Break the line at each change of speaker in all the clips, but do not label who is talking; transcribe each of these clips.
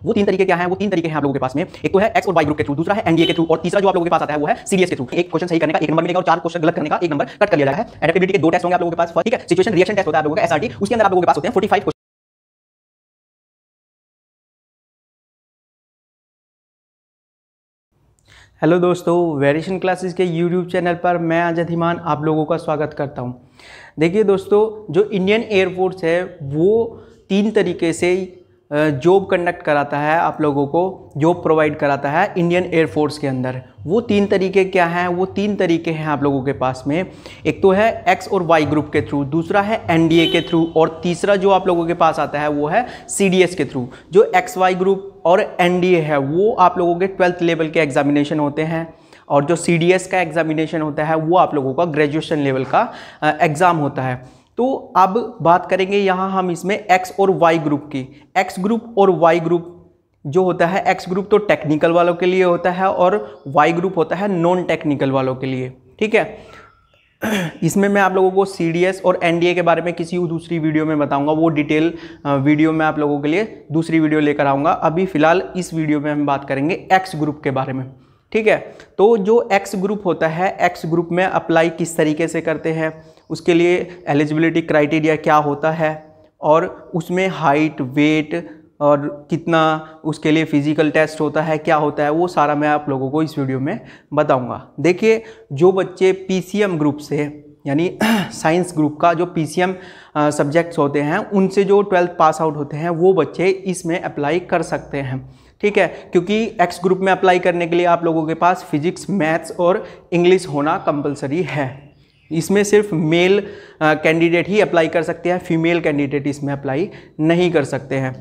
वो तीन तरीके क्या हैं? वो तीन तरीके हैं आप लोगों के पास में। एक तो है एक्स और वाई ग्रुप के थ्रू, दूसरा है एनडीए के थ्रू, और तीसरा जो आप लोगों के पास आता है वो है सीडीएस के थ्रू। एक क्वेश्चन सही करने का 1 नंबर मिलेगा और 4 क्वेश्चन गलत करने का 1 नंबर कट कर लिया जाएगा। एडेप्टेबिलिटी के 2 टेस्ट होंगे आप लोगों के पास, ठीक है। सिचुएशन रिएक्शन टेस्ट होता है आप लोगों का एसआरटी, उसके अंदर आप लोगों के पास होते हैं 45।
हेलो दोस्तों, वेरिएशन क्लासेस के यूट्यूब चैनल पर मैं अजय धीमान आप लोगों का स्वागत करता हूं। देखिए दोस्तों, जो इंडियन एयरफोर्स है वो 3 तरीके से जॉब कंडक्ट कराता है, आप लोगों को जॉब प्रोवाइड कराता है इंडियन एयरफोर्स के अंदर। वो 3 तरीके क्या हैं? वो 3 तरीके हैं आप लोगों के पास में। एक तो है एक्स और वाई ग्रुप के थ्रू, दूसरा है एनडीए के थ्रू, और तीसरा जो आप लोगों के पास आता है वो है सीडीएस के थ्रू। जो एक्स वाई ग्रुप और एनडीए है वो आप लोगों के 12th लेवल के एग्जामिनेशन होते हैं, और जो सीडीएस का एग्जामिनेशन होता है वो आप लोगों का ग्रेजुएशन लेवल का एग्ज़ाम होता है। तो अब बात करेंगे यहाँ हम इसमें एक्स और वाई ग्रुप की। एक्स ग्रुप और वाई ग्रुप जो होता है, एक्स ग्रुप तो टेक्निकल वालों के लिए होता है और वाई ग्रुप होता है नॉन टेक्निकल वालों के लिए, ठीक है। इसमें मैं आप लोगों को सीडीएस और एनडीए के बारे में किसी दूसरी वीडियो में बताऊंगा, वो डिटेल वीडियो में आप लोगों के लिए दूसरी वीडियो लेकर आऊँगा। अभी फ़िलहाल इस वीडियो में हम बात करेंगे एक्स ग्रुप के बारे में, ठीक है। तो जो एक्स ग्रुप होता है, एक्स ग्रुप में अप्लाई किस तरीके से करते हैं, उसके लिए एलिजिबिलिटी क्राइटेरिया क्या होता है, और उसमें हाइट, वेट और कितना उसके लिए फिजिकल टेस्ट होता है, क्या होता है, वो सारा मैं आप लोगों को इस वीडियो में बताऊंगा। देखिए, जो बच्चे पीसीएम ग्रुप से यानी साइंस ग्रुप का जो पीसीएम सब्जेक्ट्स होते हैं उनसे जो 12th पास आउट होते हैं वो बच्चे इसमें अप्लाई कर सकते हैं, ठीक है। क्योंकि एक्स ग्रुप में अप्लाई करने के लिए आप लोगों के पास फिजिक्स, मैथ्स और इंग्लिश होना कंपलसरी है। इसमें सिर्फ मेल कैंडिडेट ही अप्लाई कर सकते हैं, फीमेल कैंडिडेट इसमें अप्लाई नहीं कर सकते हैं।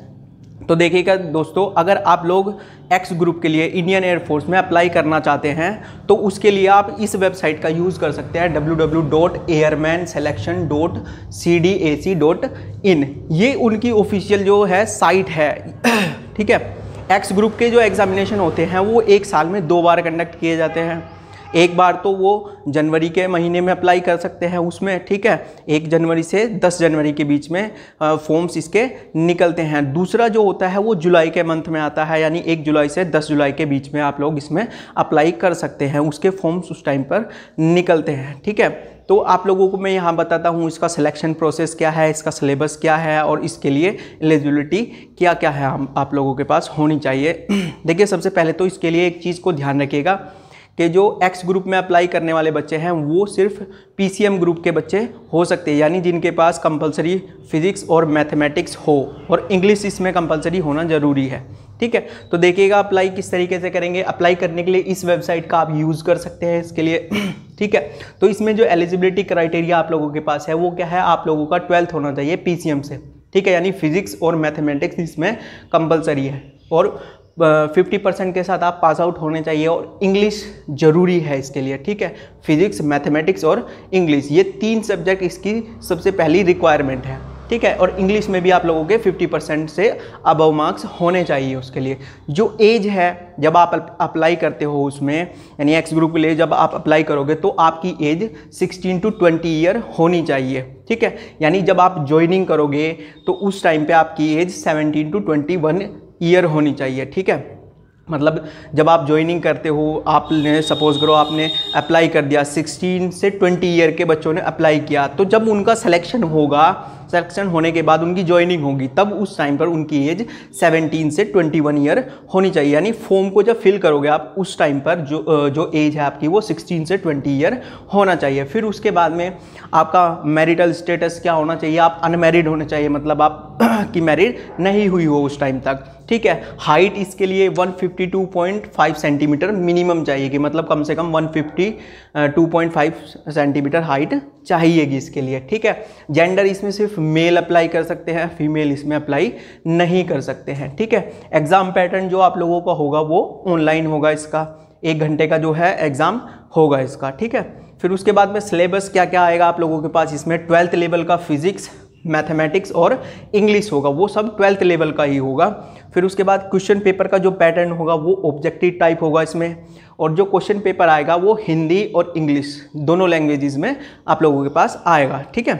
तो देखिएगा दोस्तों, अगर आप लोग एक्स ग्रुप के लिए इंडियन एयरफोर्स में अप्लाई करना चाहते हैं तो उसके लिए आप इस वेबसाइट का यूज़ कर सकते हैं, www.airmanselection.cdac.in। ये उनकी ऑफिशियल जो है साइट है, ठीक है। एक्स ग्रुप के जो एग्जामिनेशन होते हैं वो 1 साल में 2 बार कंडक्ट किए जाते हैं। एक बार तो वो जनवरी के महीने में अप्लाई कर सकते हैं उसमें, ठीक है। 1 जनवरी से 10 जनवरी के बीच में फॉर्म्स इसके निकलते हैं। दूसरा जो होता है वो जुलाई के मंथ में आता है, यानी 1 जुलाई से 10 जुलाई के बीच में आप लोग इसमें अप्लाई कर सकते हैं। उसके फॉर्म्स उस टाइम पर निकलते हैं, ठीक है। तो आप लोगों को मैं यहाँ बताता हूँ इसका सिलेक्शन प्रोसेस क्या है, इसका सिलेबस क्या है, और इसके लिए एलिजिबिलिटी क्या क्या है आप लोगों के पास होनी चाहिए। देखिए, सबसे पहले तो इसके लिए एक चीज़ को ध्यान रखिएगा कि जो एक्स ग्रुप में अप्लाई करने वाले बच्चे हैं वो सिर्फ पीसीएम ग्रुप के बच्चे हो सकते हैं, यानी जिनके पास कंपलसरी फिजिक्स और मैथमेटिक्स हो, और इंग्लिश इसमें कंपलसरी होना ज़रूरी है, ठीक है। तो देखिएगा अप्लाई किस तरीके से करेंगे। अप्लाई करने के लिए इस वेबसाइट का आप यूज़ कर सकते हैं इसके लिए, ठीक है। तो इसमें जो एलिजिबिलिटी क्राइटेरिया आप लोगों के पास है वो क्या है? आप लोगों का 12th होना चाहिए पीसीएम से, ठीक है, यानी फिजिक्स और मैथमेटिक्स इसमें कंपलसरी है, और 50% के साथ आप पास आउट होने चाहिए, और इंग्लिश ज़रूरी है इसके लिए, ठीक है। फिजिक्स, मैथमेटिक्स और इंग्लिश, ये 3 सब्जेक्ट इसकी सबसे पहली रिक्वायरमेंट है, ठीक है। और इंग्लिश में भी आप लोगों के 50% से अबव मार्क्स होने चाहिए उसके लिए। जो एज है जब आप अप्लाई करते हो उसमें, यानी एक्स ग्रुप के लिए जब आप अप्लाई करोगे तो आपकी एज 16 to 20 ईयर होनी चाहिए, ठीक है। यानी जब आप ज्वाइनिंग करोगे तो उस टाइम पे आपकी एज 17 to 21 ईयर होनी चाहिए, ठीक है। मतलब जब आप ज्वाइनिंग करते हो, आपने सपोज करो आपने अप्लाई कर दिया, 16 से 20 ईयर के बच्चों ने अप्लाई किया, तो जब उनका सिलेक्शन होगा, सिलेक्शन होने के बाद उनकी ज्वाइनिंग होगी, तब उस टाइम पर उनकी एज 17 से 21 ईयर होनी चाहिए। यानी फॉर्म को जब फिल करोगे आप उस टाइम पर जो एज है आपकी वो 16 से 20 ईयर होना चाहिए। फिर उसके बाद में आपका मैरिटल स्टेटस क्या होना चाहिए? आप अनमैरिड होने चाहिए, मतलब आप की मैरिड नहीं हुई हो उस टाइम तक, ठीक है। हाइट इसके लिए 152.5 सेंटीमीटर मिनिमम चाहिएगी, मतलब कम से कम 152.5 सेंटीमीटर हाइट चाहिएगी इसके लिए, ठीक है। जेंडर इसमें सिर्फ मेल अप्लाई कर सकते हैं, फीमेल इसमें अप्लाई नहीं कर सकते हैं, ठीक है। एग्ज़ाम पैटर्न जो आप लोगों का होगा वो ऑनलाइन होगा, इसका 1 घंटे का जो है एग्ज़ाम होगा इसका, ठीक है। फिर उसके बाद में सिलेबस क्या क्या आएगा आप लोगों के पास, इसमें 12th लेवल का फिजिक्स, मैथमेटिक्स और इंग्लिश होगा, वो सब 12th लेवल का ही होगा। फिर उसके बाद क्वेश्चन पेपर का जो पैटर्न होगा वो ऑब्जेक्टिव टाइप होगा इसमें, और जो क्वेश्चन पेपर आएगा वो हिंदी और इंग्लिश दोनों लैंग्वेजेस में आप लोगों के पास आएगा, ठीक है।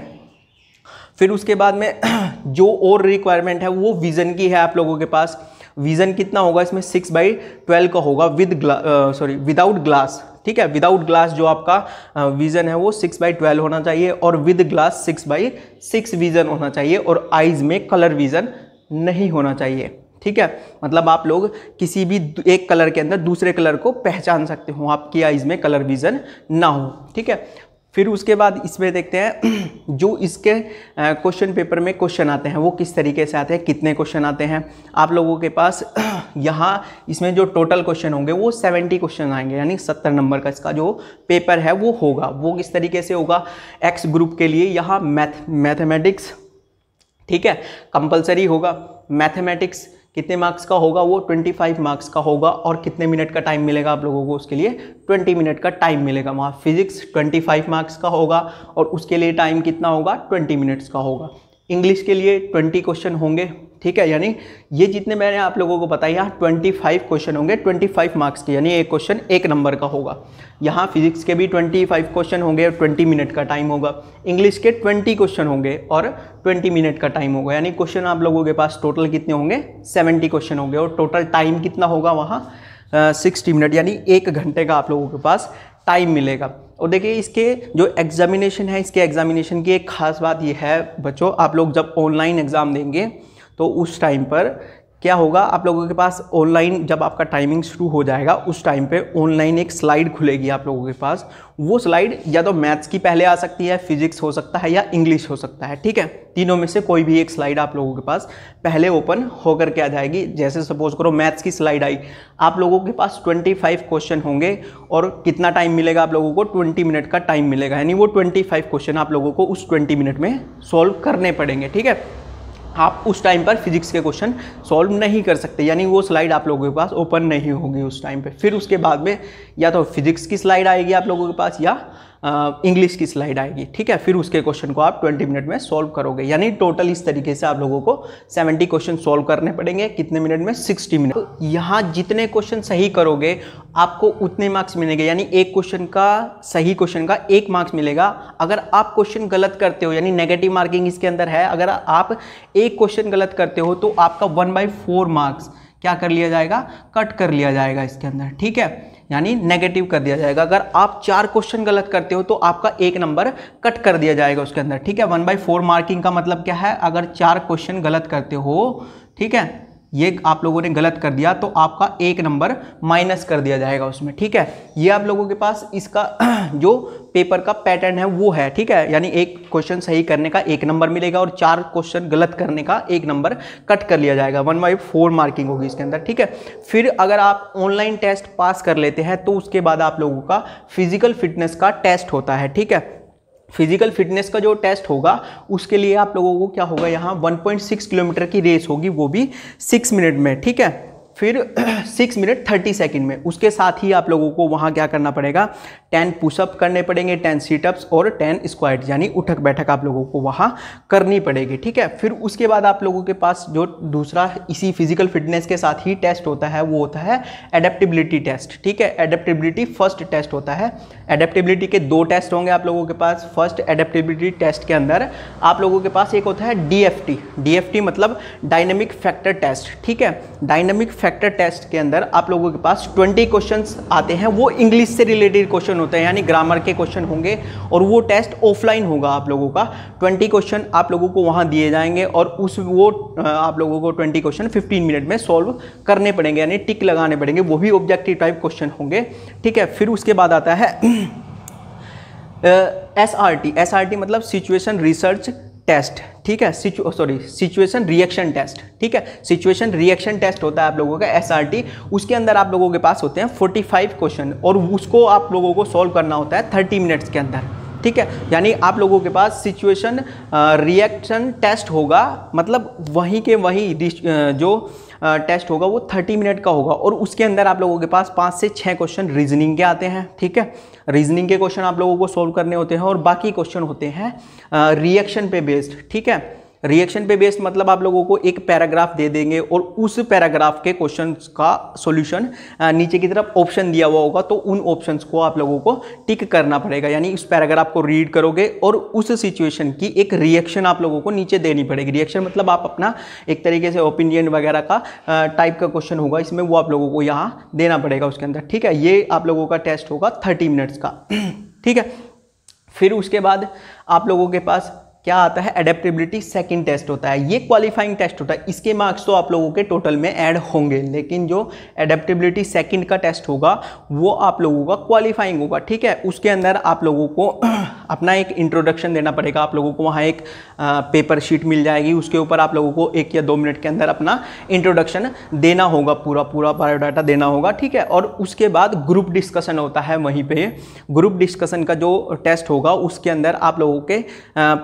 फिर उसके बाद में जो और रिक्वायरमेंट है वो विज़न की है आप लोगों के पास। विजन कितना होगा इसमें 6/12 का होगा विदाउट ग्लास, ठीक है। विदाउट ग्लास जो आपका विजन है वो 6/12 होना चाहिए और विद ग्लास 6/6 विजन होना चाहिए और आइज में कलर विजन नहीं होना चाहिए, ठीक है। मतलब आप लोग किसी भी एक कलर के अंदर दूसरे कलर को पहचान सकते हो, आपकी आइज में कलर विजन ना हो, ठीक है। फिर उसके बाद इसमें देखते हैं जो इसके क्वेश्चन पेपर में क्वेश्चन आते हैं वो किस तरीके से आते हैं, कितने क्वेश्चन आते हैं आप लोगों के पास। यहाँ इसमें जो टोटल क्वेश्चन होंगे वो 70 क्वेश्चन आएंगे, यानी 70 नंबर का इसका जो पेपर है वो होगा। वो किस तरीके से होगा, एक्स ग्रुप के लिए यहाँ मैथमेटिक्स, ठीक है, कंपलसरी होगा। मैथमेटिक्स कितने मार्क्स का होगा, वो 25 मार्क्स का होगा और कितने मिनट का टाइम मिलेगा आप लोगों को, उसके लिए 20 मिनट का टाइम मिलेगा। वहाँ फिजिक्स 25 मार्क्स का होगा और उसके लिए टाइम कितना होगा, 20 मिनट्स का होगा। इंग्लिश के लिए 20 क्वेश्चन होंगे, ठीक है, यानी ये जितने मैंने आप लोगों को बताया यहाँ 25 क्वेश्चन होंगे 25 मार्क्स के, यानी एक क्वेश्चन 1 नंबर का होगा। यहाँ फिजिक्स के भी 25 क्वेश्चन होंगे और 20 मिनट का टाइम होगा। इंग्लिश के 20 क्वेश्चन होंगे और 20 मिनट का टाइम होगा, यानी क्वेश्चन आप लोगों के पास टोटल कितने होंगे, 70 क्वेश्चन होंगे और टोटल टाइम कितना होगा वहाँ 60 मिनट, यानी 1 घंटे का आप लोगों के पास टाइम मिलेगा। और देखिए इसके जो एग्जामिनेशन है, इसके एग्जामिनेशन की एक खास बात ये है बच्चों, आप लोग जब ऑनलाइन एग्ज़ाम देंगे तो उस टाइम पर क्या होगा, आप लोगों के पास ऑनलाइन जब आपका टाइमिंग शुरू हो जाएगा उस टाइम पे ऑनलाइन एक स्लाइड खुलेगी आप लोगों के पास। वो स्लाइड या तो मैथ्स की पहले आ सकती है, फिजिक्स हो सकता है या इंग्लिश हो सकता है, ठीक है। तीनों में से कोई भी एक स्लाइड आप लोगों के पास पहले ओपन होकर के आ जाएगी। जैसे सपोज करो मैथ्स की स्लाइड आई, आप लोगों के पास 25 क्वेश्चन होंगे और कितना टाइम मिलेगा आप लोगों को, 20 मिनट का टाइम मिलेगा, यानी वो 25 क्वेश्चन आप लोगों को उस 20 मिनट में सॉल्व करने पड़ेंगे, ठीक है। आप उस टाइम पर फिजिक्स के क्वेश्चन सॉल्व नहीं कर सकते, यानी वो स्लाइड आप लोगों के पास ओपन नहीं होगी उस टाइम पे। फिर उसके बाद में या तो फिजिक्स की स्लाइड आएगी आप लोगों के पास या इंग्लिश की स्लाइड आएगी, ठीक है। फिर उसके क्वेश्चन को आप 20 मिनट में सॉल्व करोगे, यानी टोटल इस तरीके से आप लोगों को 70 क्वेश्चन सॉल्व करने पड़ेंगे। कितने मिनट में, 60 मिनट। तो यहाँ जितने क्वेश्चन सही करोगे आपको उतने मार्क्स मिलेंगे, यानी एक क्वेश्चन का सही क्वेश्चन का 1 मार्क्स मिलेगा। अगर आप क्वेश्चन गलत करते हो, यानी नेगेटिव मार्किंग इसके अंदर है, अगर आप एक क्वेश्चन गलत करते हो तो आपका 1/4 मार्क्स क्या कर लिया जाएगा, कट कर लिया जाएगा इसके अंदर, ठीक है, यानी नेगेटिव कर दिया जाएगा। अगर आप 4 क्वेश्चन गलत करते हो तो आपका 1 नंबर कट कर दिया जाएगा उसके अंदर, ठीक है। 1/4 मार्किंग का मतलब क्या है, अगर 4 क्वेश्चन गलत करते हो, ठीक है, ये आप लोगों ने गलत कर दिया तो आपका 1 नंबर माइनस कर दिया जाएगा उसमें, ठीक है। ये आप लोगों के पास इसका जो पेपर का पैटर्न है वो है, ठीक है, यानी एक क्वेश्चन सही करने का 1 नंबर मिलेगा और 4 क्वेश्चन गलत करने का 1 नंबर कट कर लिया जाएगा। 1/4 मार्किंग होगी इसके अंदर, ठीक है। फिर अगर आप ऑनलाइन टेस्ट पास कर लेते हैं तो उसके बाद आप लोगों का फिजिकल फिटनेस का टेस्ट होता है, ठीक है। फिजिकल फिटनेस का जो टेस्ट होगा उसके लिए आप लोगों को क्या होगा, यहाँ 1.6 किलोमीटर की रेस होगी, वो भी 6 मिनट में, ठीक है। फिर 6 मिनट 30 सेकंड में। उसके साथ ही आप लोगों को वहाँ क्या करना पड़ेगा, 10 पुशअप करने पड़ेंगे, 10 सीटअप्स और 10 स्क्वाट, यानी उठक बैठक आप लोगों को वहाँ करनी पड़ेगी, ठीक है। फिर उसके बाद आप लोगों के पास जो दूसरा इसी फिजिकल फिटनेस के साथ ही टेस्ट होता है वो होता है एडेप्टेबिलिटी टेस्ट, ठीक है। एडेप्टेबिलिटी फर्स्ट टेस्ट होता है। एडेप्टेबिलिटी के 2 टेस्ट होंगे आप लोगों के पास। फर्स्ट एडेप्टेबिलिटी टेस्ट के अंदर आप लोगों के पास एक होता है DFT। DFT मतलब डायनेमिक फैक्टर टेस्ट, ठीक है। डायनेमिक फैक्टर टेस्ट के अंदर आप लोगों के पास 20 क्वेश्चंस आते हैं, वो इंग्लिश से रिलेटेड क्वेश्चन होते हैं, यानी ग्रामर के क्वेश्चन होंगे और वो टेस्ट ऑफलाइन होगा आप लोगों का। 20 क्वेश्चन आप लोगों को वहां दिए जाएंगे और आप लोगों को 20 क्वेश्चन 15 मिनट में सॉल्व करने पड़ेंगे, यानी टिक लगाने पड़ेंगे, वो भी ऑब्जेक्टिव टाइप क्वेश्चन होंगे, ठीक है। फिर उसके बाद आता है SRT मतलब सिचुएशन रिसर्च टेस्ट, ठीक है, सिचुएशन रिएक्शन टेस्ट, ठीक है। सिचुएशन रिएक्शन टेस्ट होता है आप लोगों का SRT। उसके अंदर आप लोगों के पास होते हैं 45 क्वेश्चन और उसको आप लोगों को सॉल्व करना होता है 30 मिनट्स के अंदर, ठीक है। यानी आप लोगों के पास सिचुएशन रिएक्शन टेस्ट होगा, मतलब वहीं के वहीं जो टेस्ट होगा वो 30 मिनट का होगा और उसके अंदर आप लोगों के पास 5 से 6 क्वेश्चन रीजनिंग के आते हैं, ठीक है। रीजनिंग के क्वेश्चन आप लोगों को सॉल्व करने होते हैं और बाकी क्वेश्चन होते हैं रिएक्शन पे बेस्ड, ठीक है। रिएक्शन पे बेस्ड मतलब आप लोगों को एक पैराग्राफ दे देंगे और उस पैराग्राफ के क्वेश्चंस का सॉल्यूशन नीचे की तरफ ऑप्शन दिया हुआ होगा, तो उन ऑप्शंस को आप लोगों को टिक करना पड़ेगा। यानी उस पैराग्राफ को रीड करोगे और उस सिचुएशन की एक रिएक्शन आप लोगों को नीचे देनी पड़ेगी। रिएक्शन मतलब आप अपना एक तरीके से ओपिनियन वगैरह का टाइप का क्वेश्चन होगा इसमें, वो आप लोगों को यहाँ देना पड़ेगा उसके अंदर, ठीक है। ये आप लोगों का टेस्ट होगा 30 मिनट्स का, ठीक है। फिर उसके बाद आप लोगों के पास क्या आता है, एडेप्टेबिलिटी सेकंड टेस्ट होता है। ये क्वालिफाइंग टेस्ट होता है, इसके मार्क्स तो आप लोगों के टोटल में ऐड होंगे, लेकिन जो एडेप्टेबिलिटी सेकंड का टेस्ट होगा वो आप लोगों का क्वालिफाइंग होगा, ठीक है। उसके अंदर आप लोगों को अपना एक इंट्रोडक्शन देना पड़ेगा। आप लोगों को वहाँ एक पेपर शीट मिल जाएगी, उसके ऊपर आप लोगों को 1 या 2 मिनट के अंदर अपना इंट्रोडक्शन देना होगा, पूरा बायोडाटा देना होगा, ठीक है। और उसके बाद ग्रुप डिस्कशन होता है वहीं पे। ग्रुप डिस्कशन का जो टेस्ट होगा उसके अंदर आप लोगों के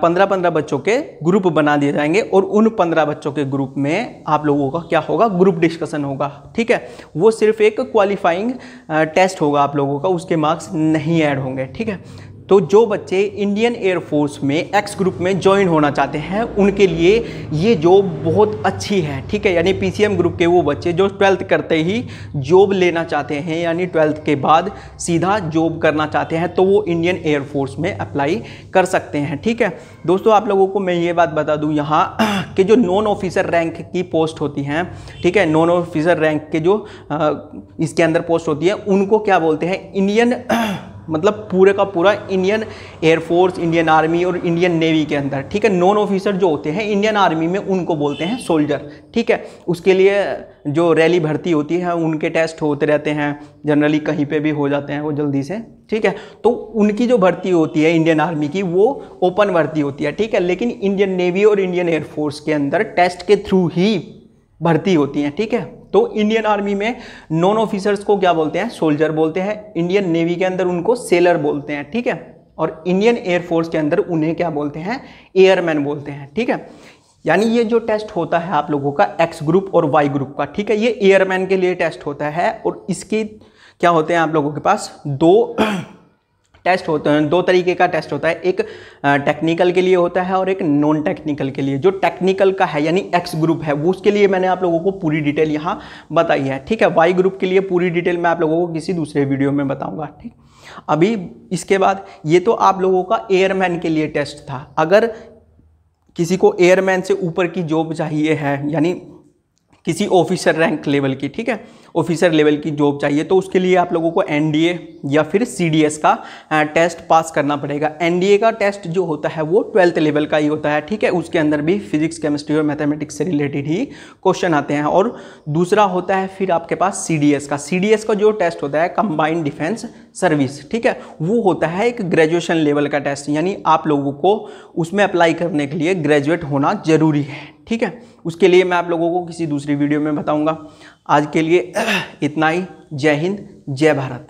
15 बच्चों के ग्रुप बना दिए जाएंगे और उन 15 बच्चों के ग्रुप में आप लोगों का क्या होगा, ग्रुप डिस्कशन होगा, ठीक है। वो सिर्फ एक क्वालिफाइंग टेस्ट होगा आप लोगों का, उसके मार्क्स नहीं ऐड होंगे, ठीक है। तो जो बच्चे इंडियन एयरफोर्स में एक्स ग्रुप में ज्वाइन होना चाहते हैं उनके लिए ये जॉब बहुत अच्छी है, ठीक है। यानी पीसीएम ग्रुप के वो बच्चे जो 12th करते ही जॉब लेना चाहते हैं, यानी 12th के बाद सीधा जॉब करना चाहते हैं, तो वो इंडियन एयरफोर्स में अप्लाई कर सकते हैं, ठीक है। दोस्तों आप लोगों को मैं ये बात बता दूं यहाँ कि जो नॉन ऑफिसर रैंक की पोस्ट होती हैं, ठीक है, नॉन ऑफिसर रैंक के जो इसके अंदर पोस्ट होती है उनको क्या बोलते हैं, इंडियन मतलब पूरे का पूरा इंडियन एयरफोर्स, इंडियन आर्मी और इंडियन नेवी के अंदर, ठीक है। नॉन ऑफिसर जो होते हैं इंडियन आर्मी में उनको बोलते हैं सोल्जर, ठीक है। उसके लिए जो रैली भर्ती होती है उनके टेस्ट होते रहते हैं, जनरली कहीं पे भी हो जाते हैं वो जल्दी से, ठीक है। तो उनकी जो भर्ती होती है इंडियन आर्मी की वो ओपन भर्ती होती है, ठीक है। लेकिन इंडियन नेवी और इंडियन एयरफोर्स के अंदर टेस्ट के थ्रू ही भर्ती होती है, ठीक है। तो इंडियन आर्मी में नॉन ऑफिसर्स को क्या बोलते हैं, सोल्जर बोलते हैं। इंडियन नेवी के अंदर उनको सेलर बोलते हैं, ठीक है। और इंडियन एयरफोर्स के अंदर उन्हें क्या बोलते हैं, एयरमैन बोलते हैं, ठीक है। यानी ये जो टेस्ट होता है आप लोगों का एक्स ग्रुप और वाई ग्रुप का, ठीक है, ये एयरमैन के लिए टेस्ट होता है। और इसकी क्या होते हैं आप लोगों के पास 2 टेस्ट होते हैं, 2 तरीके का टेस्ट होता है। एक टेक्निकल के लिए होता है और एक नॉन टेक्निकल के लिए। जो टेक्निकल का है यानी एक्स ग्रुप है वो उसके लिए मैंने आप लोगों को पूरी डिटेल यहाँ बताई है, ठीक है। वाई ग्रुप के लिए पूरी डिटेल मैं आप लोगों को किसी दूसरे वीडियो में बताऊंगा, ठीक। अभी इसके बाद ये तो आप लोगों का एयरमैन के लिए टेस्ट था। अगर किसी को एयरमैन से ऊपर की जॉब चाहिए है, यानी किसी ऑफिसर रैंक लेवल की, ठीक है, ऑफिसर लेवल की जॉब चाहिए, तो उसके लिए आप लोगों को एनडीए या फिर सीडीएस का टेस्ट पास करना पड़ेगा। एनडीए का टेस्ट जो होता है वो 12th लेवल का ही होता है, ठीक है। उसके अंदर भी फिजिक्स, केमिस्ट्री और मैथमेटिक्स से रिलेटेड ही क्वेश्चन आते हैं। और दूसरा होता है फिर आपके पास सीडीएस का। सीडीएस का जो टेस्ट होता है कंबाइंड डिफेंस सर्विस, ठीक है, वो होता है एक ग्रेजुएशन लेवल का टेस्ट। यानी आप लोगों को उसमें अप्लाई करने के लिए ग्रेजुएट होना जरूरी है, ठीक है। उसके लिए मैं आप लोगों को किसी दूसरी वीडियो में बताऊंगा। आज के लिए इतना ही। जय हिंद, जय भारत।